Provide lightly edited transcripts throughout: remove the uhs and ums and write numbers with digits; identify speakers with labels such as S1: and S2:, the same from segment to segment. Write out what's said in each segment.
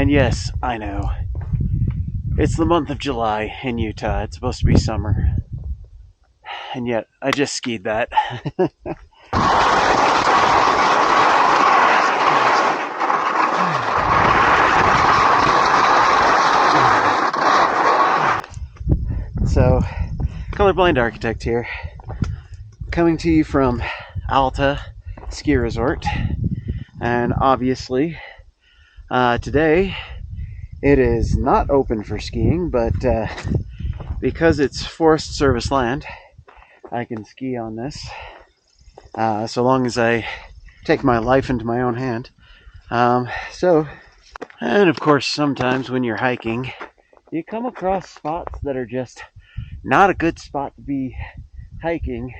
S1: And yes, I know. It's the month of July in Utah. It's supposed to be summer. And yet, I just skied that. So, Colorblind Architect here, coming to you from Alta Ski Resort. And obviously, today it is not open for skiing, but because it's Forest Service land, I can ski on this so long as I take my life into my own hand. And of course, sometimes when you're hiking, you come across spots that are just not a good spot to be hiking.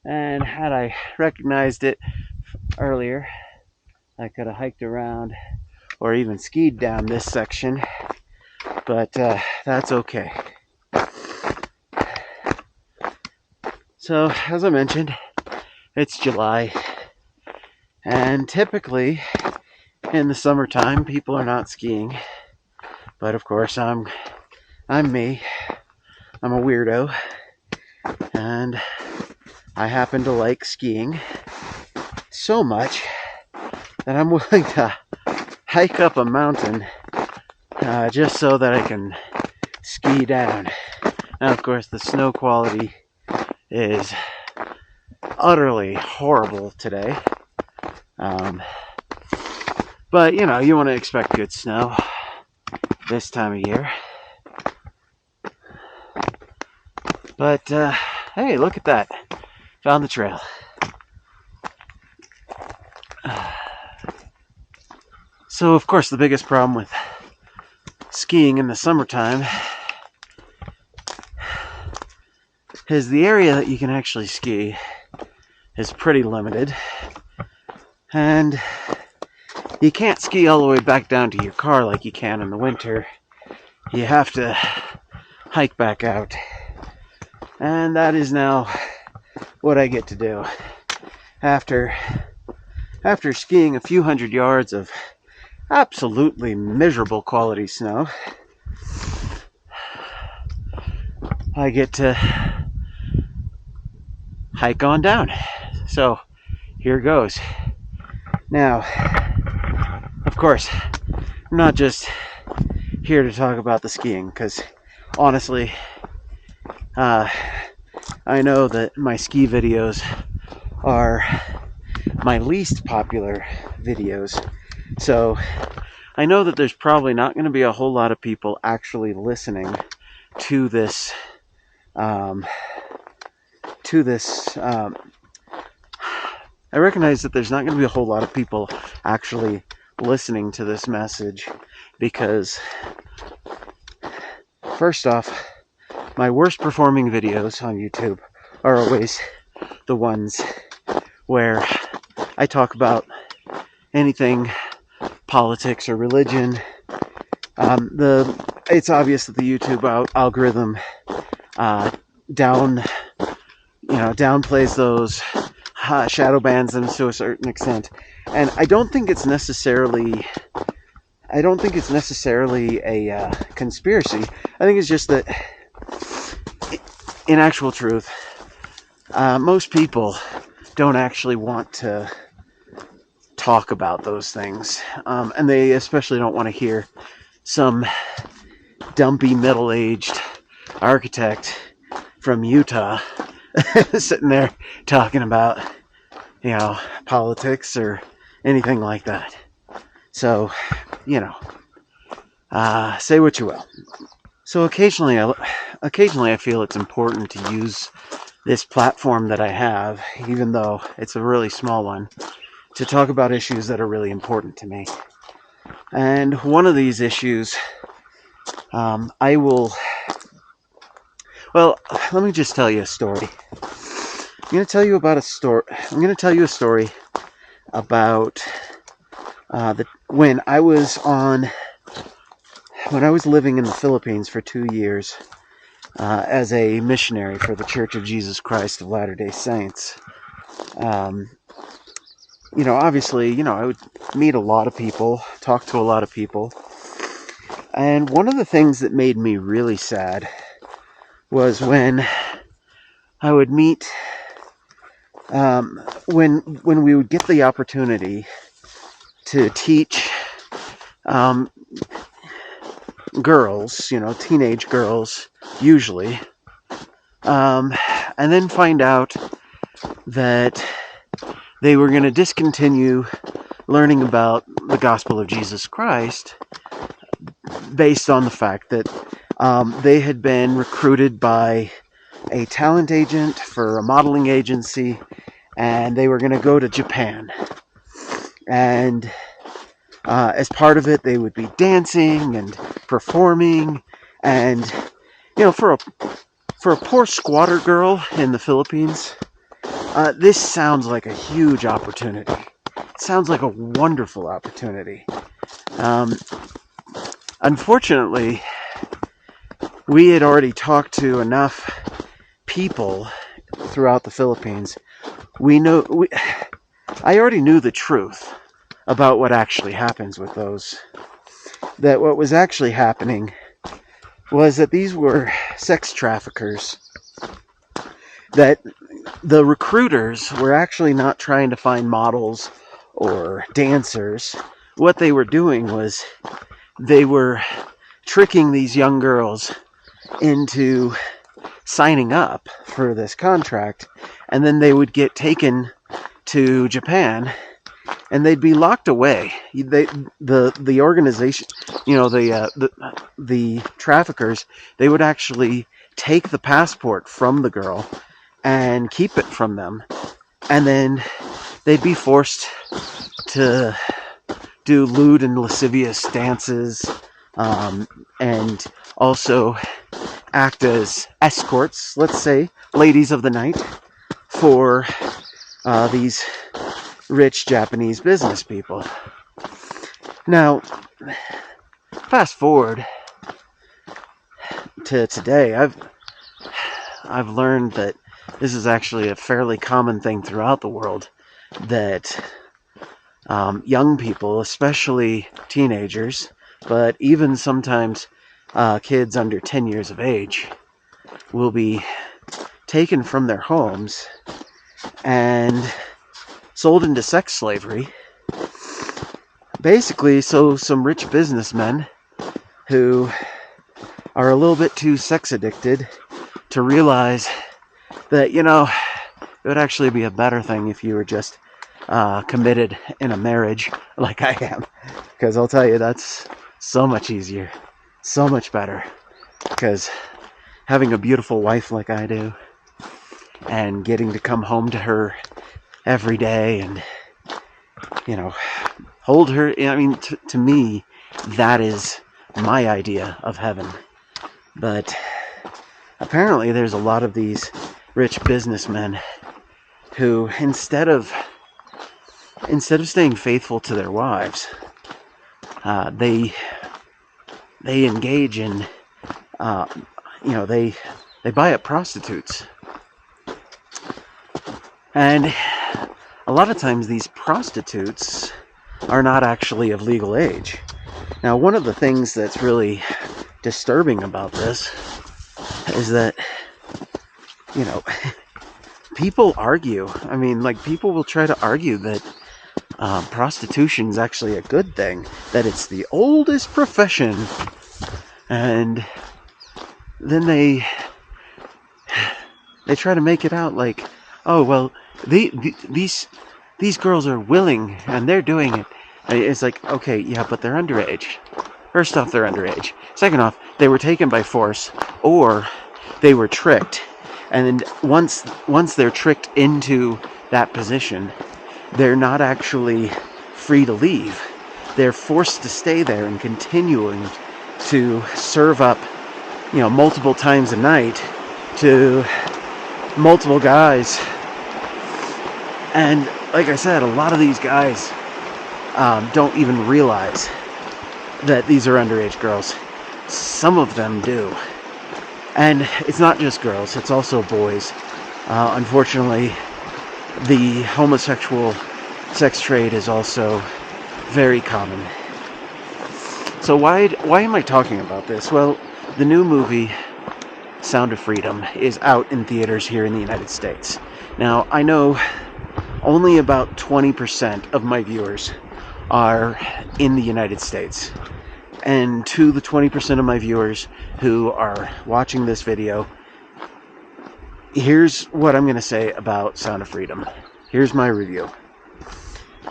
S1: And had I recognized it earlier, I could have hiked around or even skied down this section, but that's okay. So, as I mentioned, it's July, and typically in the summertime, people are not skiing. But of course, I'm me. I'm a weirdo, and I happen to like skiing so much that I'm willing to hike up a mountain just so that I can ski down. Now, of course, the snow quality is utterly horrible today. But, you know, you want to expect good snow this time of year. But, hey, look at that. Found the trail. So, of course, the biggest problem with skiing in the summertime is the area that you can actually ski is pretty limited. And you can't ski all the way back down to your car like you can in the winter. You have to hike back out. And that is now what I get to do. After skiing a few hundred yards of absolutely miserable quality snow, I get to hike on down. So here goes. Now, of course, I'm not just here to talk about the skiing, because honestly, I know that my ski videos are my least popular videos. So I know that there's probably not going to be a whole lot of people actually listening to this I recognize that there's not going to be a whole lot of people actually listening to this message because, first off, my worst performing videos on YouTube are always the ones where I talk about anything politics or religion. It's obvious that the YouTube algorithm downplays those, shadow bans them to a certain extent, and I don't think it's necessarily a conspiracy. I think it's just that, in actual truth, most people don't actually want to talk about those things, and they especially don't want to hear some dumpy middle-aged architect from Utah sitting there talking about, politics or anything like that. So, say what you will. So occasionally I feel it's important to use this platform that I have, even though it's a really small one, to talk about issues that are really important to me. And one of these issues, let me just tell you a story. I'm going to tell you a story about when I was living in the Philippines for 2 years as a missionary for the Church of Jesus Christ of Latter-day Saints. Obviously, I would meet a lot of people, talk to a lot of people, And one of the things that made me really sad was when I would meet, when we would get the opportunity to teach girls, teenage girls, usually, and then find out that they were going to discontinue learning about the gospel of Jesus Christ based on the fact that they had been recruited by a talent agent for a modeling agency, and they were going to go to Japan. And as part of it, they would be dancing and performing, and for a poor squatter girl in the Philippines, this sounds like a huge opportunity. It sounds like a wonderful opportunity. Unfortunately, we had already talked to enough people throughout the Philippines. I already knew the truth about what actually happens with those. That what was actually happening was that these were sex traffickers. That the recruiters were actually not trying to find models or dancers. What they were doing was they were tricking these young girls into signing up for this contract, and then they would get taken to Japan and they'd be locked away. The organization, the traffickers, they would actually take the passport from the girl and keep it from them, and then they'd be forced to do lewd and lascivious dances, and also act as escorts, let's say, ladies of the night, for these rich Japanese business people. Now, fast forward to today, I've learned that this is actually a fairly common thing throughout the world, that young people, especially teenagers, but even sometimes kids under 10 years of age, will be taken from their homes and sold into sex slavery, basically so some rich businessmen who are a little bit too sex addicted to realize that, it would actually be a better thing if you were just committed in a marriage like I am. Because I'll tell you, that's so much easier, so much better. Because having a beautiful wife like I do, and getting to come home to her every day and, hold her, to me, that is my idea of heaven. But apparently there's a lot of these rich businessmen who, instead of staying faithful to their wives, they engage in, they buy up prostitutes. And a lot of times these prostitutes are not actually of legal age. Now, one of the things that's really disturbing about this is that, people argue. People will try to argue that prostitution is actually a good thing, that it's the oldest profession, and then they try to make it out like, oh well, these girls are willing and they're doing it. It's like, okay, yeah, but they're underage. First off, they're underage. Second off, they were taken by force, or they were tricked. And then once they're tricked into that position, they're not actually free to leave. They're forced to stay there and continuing to serve up, multiple times a night to multiple guys. And like I said, a lot of these guys don't even realize that these are underage girls. Some of them do. And it's not just girls, it's also boys. Unfortunately, the homosexual sex trade is also very common. So why am I talking about this? Well, the new movie Sound of Freedom is out in theaters here in the United States. Now, I know only about 20% of my viewers are in the United States. And to the 20% of my viewers who are watching this video, here's what I'm going to say about Sound of Freedom. Here's my review.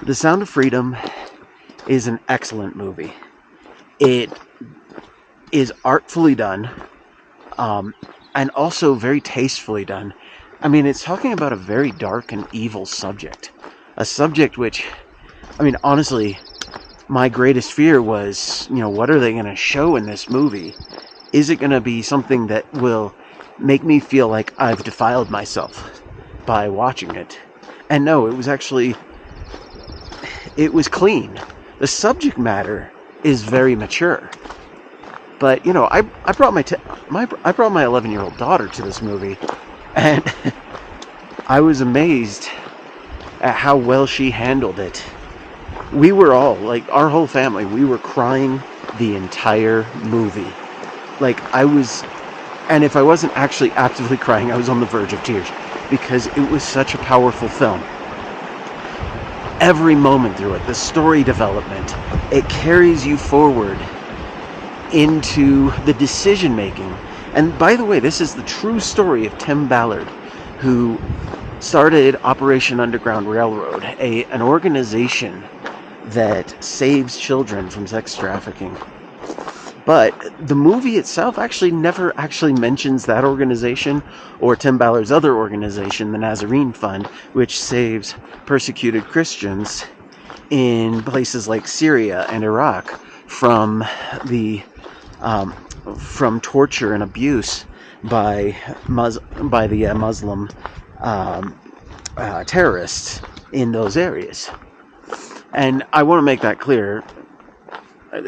S1: The Sound of Freedom is an excellent movie. It is artfully done, and also very tastefully done. I mean, it's talking about a very dark and evil subject. A subject which, I mean, honestly, my greatest fear was, what are they going to show in this movie? Is it going to be something that will make me feel like I've defiled myself by watching it? And no, it was clean. The subject matter is very mature. But, I brought my 11-year-old daughter to this movie, and I was amazed at how well she handled it. We were all, like, our whole family, we were crying the entire movie. Like, and if I wasn't actually actively crying, I was on the verge of tears, because it was such a powerful film. Every moment through it, the story development, it carries you forward into the decision making. And by the way, this is the true story of Tim Ballard, who started Operation Underground Railroad, an organization that saves children from sex trafficking. But the movie itself never mentions that organization or Tim Ballard's other organization, the Nazarene Fund, which saves persecuted Christians in places like Syria and Iraq from torture and abuse by the Muslim terrorists in those areas. And I want to make that clear.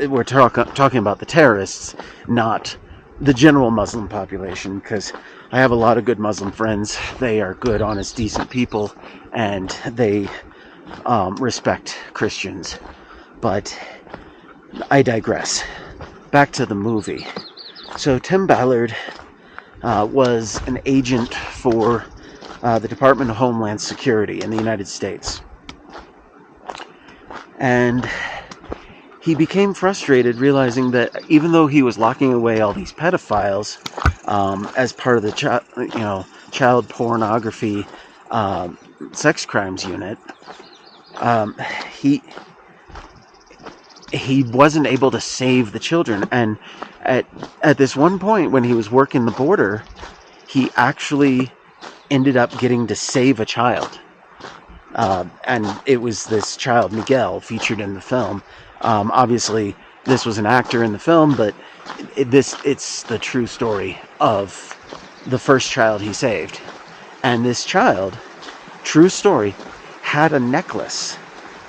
S1: We're talking about the terrorists, not the general Muslim population, because I have a lot of good Muslim friends. They are good, honest, decent people, and they respect Christians. But I digress. Back to the movie. So Tim Ballard was an agent for the Department of Homeland Security in the United States. And he became frustrated realizing that even though he was locking away all these pedophiles as part of the child pornography sex crimes unit, he wasn't able to save the children. And at this one point when he was working the border, he actually ended up getting to save a child. And it was this child, Miguel, featured in the film. Obviously, this was an actor in the film, but it's the true story of the first child he saved. And this child, true story, had a necklace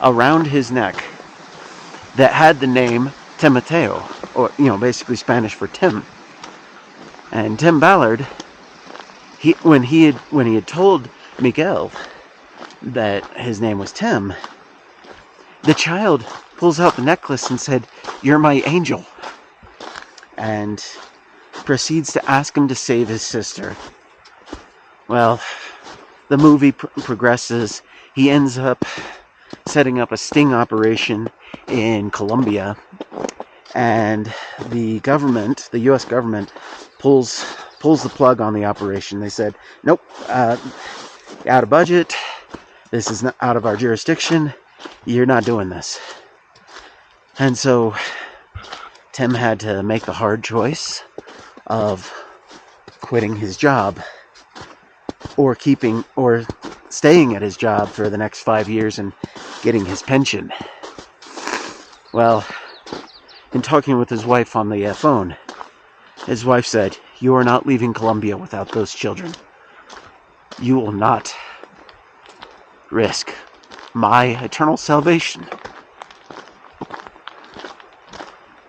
S1: around his neck that had the name Timoteo, or basically Spanish for Tim. And Tim Ballard, when he had told Miguel that his name was Tim, the child pulls out the necklace and said, "You're my angel," and proceeds to ask him to save his sister. Well, the movie progresses. He ends up setting up a sting operation in Colombia, and the U.S. government, pulls the plug on the operation. They said, "Nope, out of budget. This is not out of our jurisdiction. You're not doing this." And so Tim had to make the hard choice of quitting his job or staying at his job for the next 5 years and getting his pension. Well, in talking with his wife on the phone, his wife said, "You are not leaving Colombia without those children. You will not risk my eternal salvation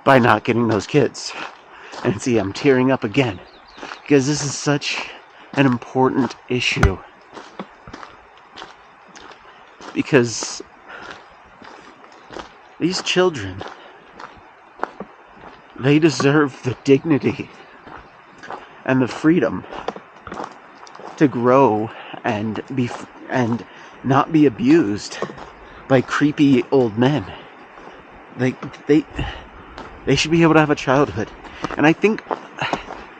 S1: by not getting those kids." And see, I'm tearing up again, because this is such an important issue. Because these children They deserve the dignity and the freedom to grow and and not be abused by creepy old men. They they they should be able to have a childhood. And I think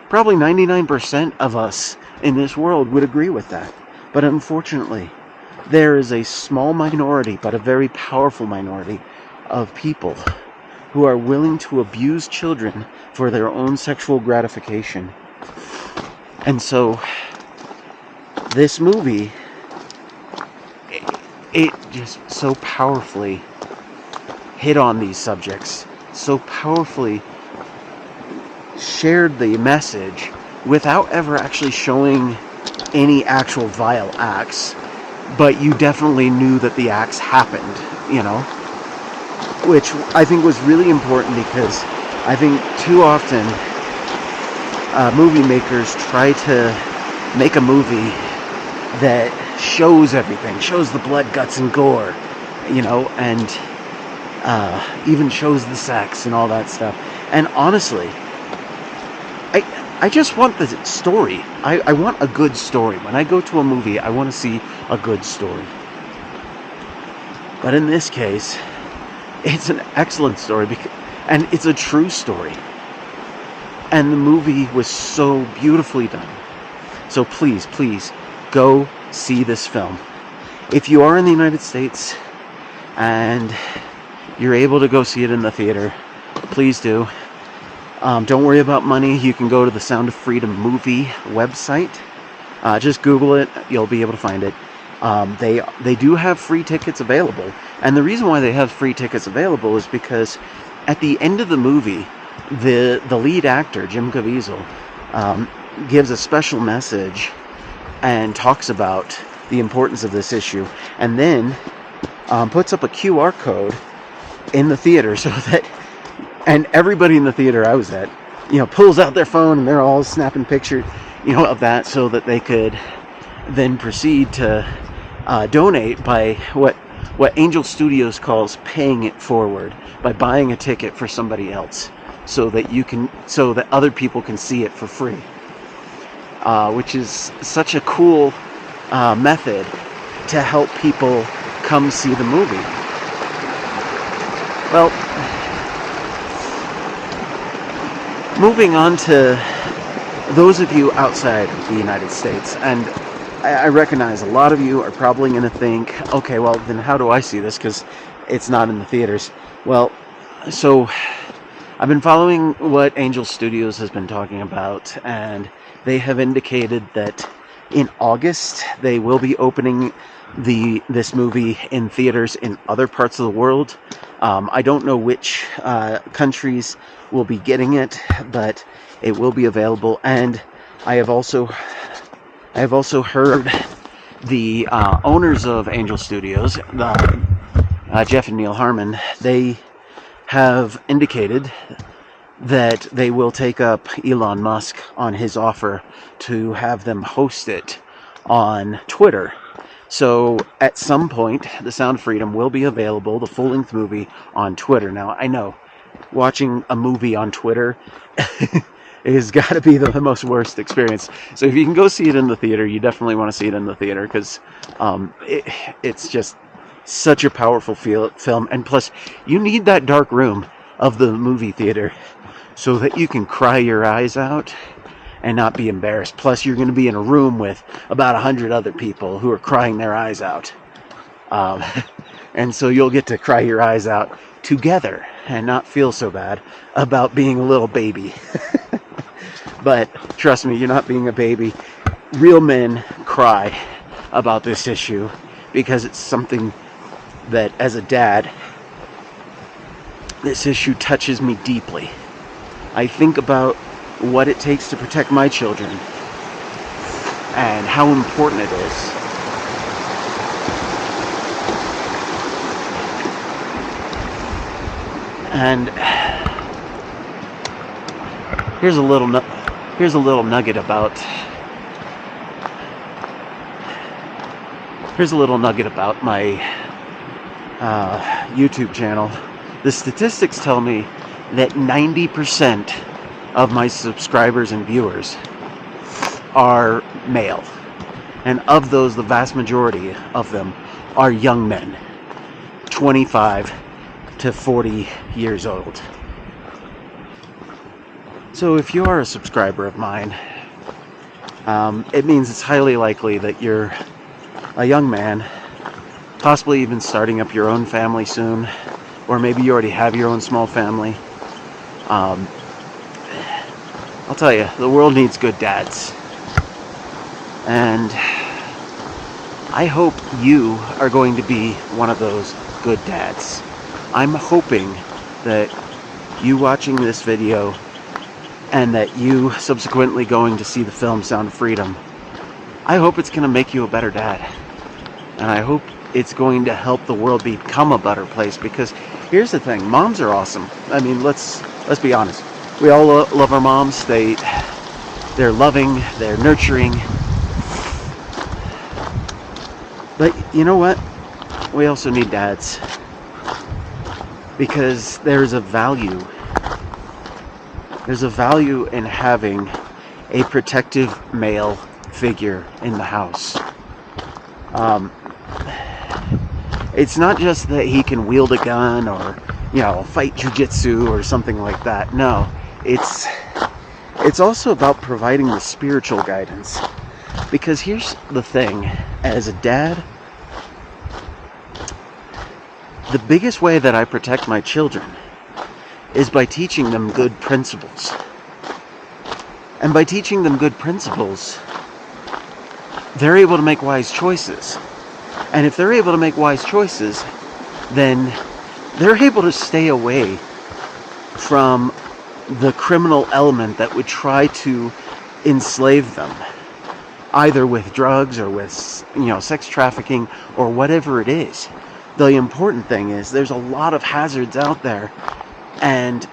S1: probably 99% of us in this world would agree with that. But unfortunately, there is a small minority, but a very powerful minority of people who are willing to abuse children for their own sexual gratification. And so this movie, it just so powerfully hit on these subjects, so powerfully shared the message without ever actually showing any actual vile acts, but you definitely knew that the acts happened, which I think was really important, because I think too often movie makers try to make a movie that shows everything, shows the blood, guts, and gore, and even shows the sex and all that stuff. And honestly, I just want the story. I want a good story. When I go to a movie, I want to see a good story. But in this case, it's an excellent story, and it's a true story. And the movie was so beautifully done. So please, please, go see this film. If you are in the United States and you're able to go see it in the theater, please do. Don't worry about money. You can go to the Sound of Freedom movie website. Just Google it. You'll be able to find it. They do have free tickets available. And the reason why they have free tickets available is because at the end of the movie, the lead actor, Jim Caviezel, gives a special message and talks about the importance of this issue, and then puts up a QR code in the theater so that, and everybody in the theater I was at, pulls out their phone and they're all snapping pictures, of that, so that they could then proceed to donate by what Angel Studios calls paying it forward, by buying a ticket for somebody else, so that other people can see it for free, which is such a cool method to help people come see the movie. Well, moving on to those of you outside the United States, and I recognize a lot of you are probably going to think, okay, well, then how do I see this? Because it's not in the theaters. Well, so I've been following what Angel Studios has been talking about, and they have indicated that in August they will be opening this movie in theaters in other parts of the world. I don't know which countries will be getting it, but it will be available. And I have also heard the owners of Angel Studios, Jeff and Neil Harmon, they have indicated that they will take up Elon Musk on his offer to have them host it on Twitter. So at some point, The Sound of Freedom will be available, the full-length movie, on Twitter. Now, I know, watching a movie on Twitter has got to be the most worst experience. So if you can go see it in the theater, you definitely want to see it in the theater, because it's just such a powerful film. And plus, you need that dark room of the movie theater so that you can cry your eyes out and not be embarrassed. Plus, you're going to be in a room with about 100 other people who are crying their eyes out. And so you'll get to cry your eyes out together and not feel so bad about being a little baby. But trust me, you're not being a baby. Real men cry about this issue because it's something that, as a dad, this issue touches me deeply. I think about what it takes to protect my children and how important it is. And here's a little nugget about my YouTube channel. The statistics tell me that 90% of my subscribers and viewers are male. And of those, the vast majority of them are young men, 25 to 40 years old. So if you are a subscriber of mine, it means it's highly likely that you're a young man, possibly even starting up your own family soon, or maybe you already have your own small family. I'll tell you, the world needs good dads. And I hope you are going to be one of those good dads. I'm hoping that you watching this video and that you subsequently going to see the film Sound of Freedom, I hope it's going to make you a better dad. And I hope it's going to help the world become a better place, because here's the thing, moms are awesome. I mean, let's be honest. We all love our moms. They're loving, they're nurturing. But you know what? We also need dads, because there's a value in having a protective male figure in the house. It's not just that he can wield a gun or, fight jujitsu or something like that. No, it's also about providing the spiritual guidance. Because here's the thing, as a dad, the biggest way that I protect my children is by teaching them good principles. And by teaching them good principles, they're able to make wise choices. And if they're able to make wise choices, then they're able to stay away from the criminal element that would try to enslave them, either with drugs or with, sex trafficking or whatever it is. The important thing is there's a lot of hazards out there, and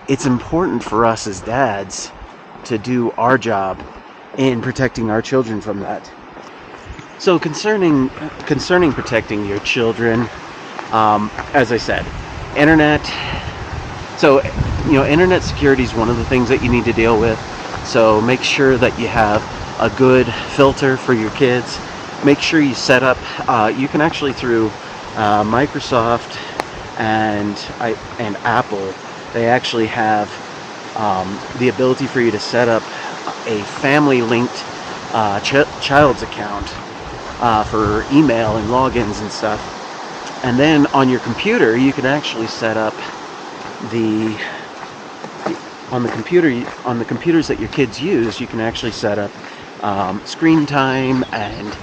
S1: it's important for us as dads to do our job in protecting our children from that. So concerning protecting your children, as I said, internet. So, internet security is one of the things that you need to deal with. So make sure that you have a good filter for your kids. Make sure you set up, you can actually through Microsoft and Apple, they actually have the ability for you to set up a family-linked child's account for email and logins and stuff. And then on your computer, you can actually set up on the computers that your kids use, you can actually set up screen time and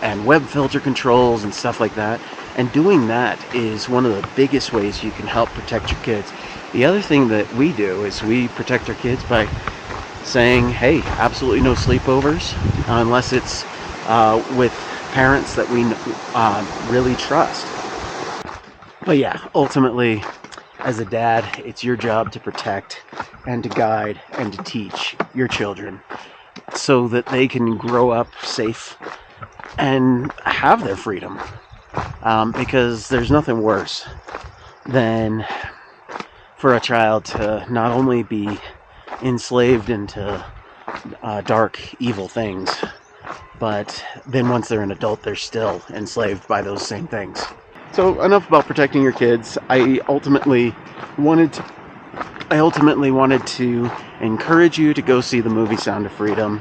S1: and web filter controls and stuff like that. And doing that is one of the biggest ways you can help protect your kids. The other thing that we do is we protect our kids by saying, hey, absolutely no sleepovers unless it's with parents that we really trust. But yeah, ultimately, as a dad, it's your job to protect and to guide and to teach your children so that they can grow up safe and have their freedom. Because there's nothing worse than for a child to not only be enslaved into dark, evil things, but then once they're an adult, they're still enslaved by those same things. So enough about protecting your kids. I ultimately wanted to encourage you to go see the movie Sound of Freedom,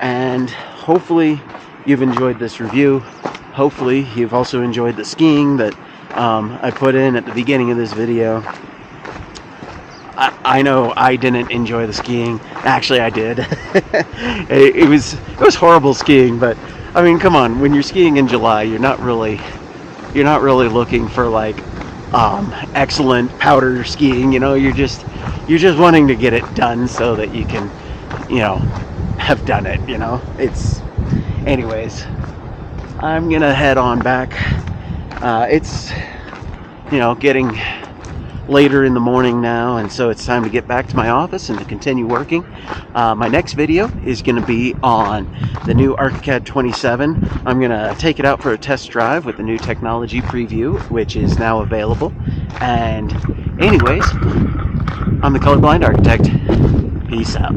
S1: and hopefully you've enjoyed this review. Hopefully you've also enjoyed the skiing that I put in at the beginning of this video. I know I didn't enjoy the skiing. Actually, I did. It was horrible skiing, but I mean, come on. When you're skiing in July, you're not really looking for like excellent powder skiing. You're just wanting to get it done so that you can, have done it. Anyways, I'm gonna head on back. It's getting later in the morning now, and so it's time to get back to my office and to continue working. My next video is going to be on the new ArchiCAD 27. I'm going to take it out for a test drive with the new technology preview, which is now available. And anyways, I'm the Colorblind Architect. Peace out.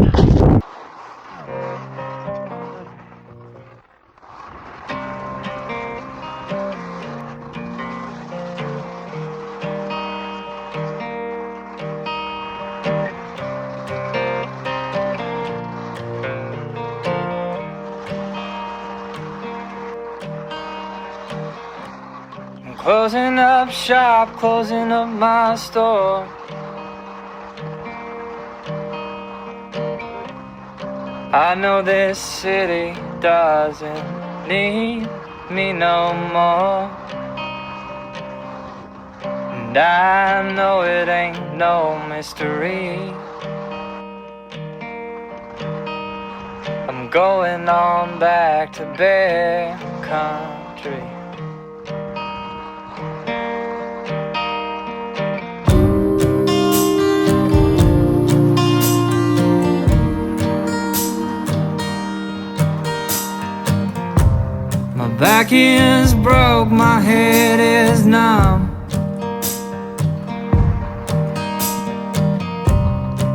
S2: Closing up shop, closing up my store. I know this city doesn't need me no more, and I know it ain't no mystery. I'm going on back to Bear Country. My back is broke, my head is numb.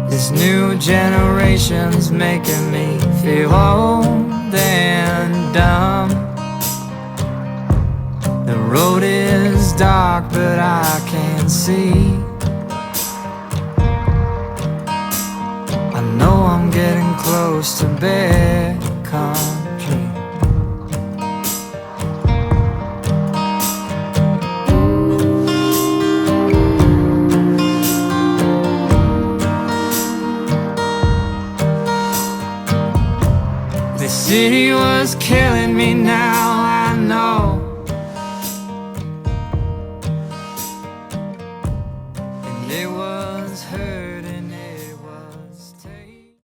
S2: This new generation's making me feel old and dumb. The road is dark, but I can't see. I know I'm getting close to Bear Country. The city was killing me, now I know. And it was her.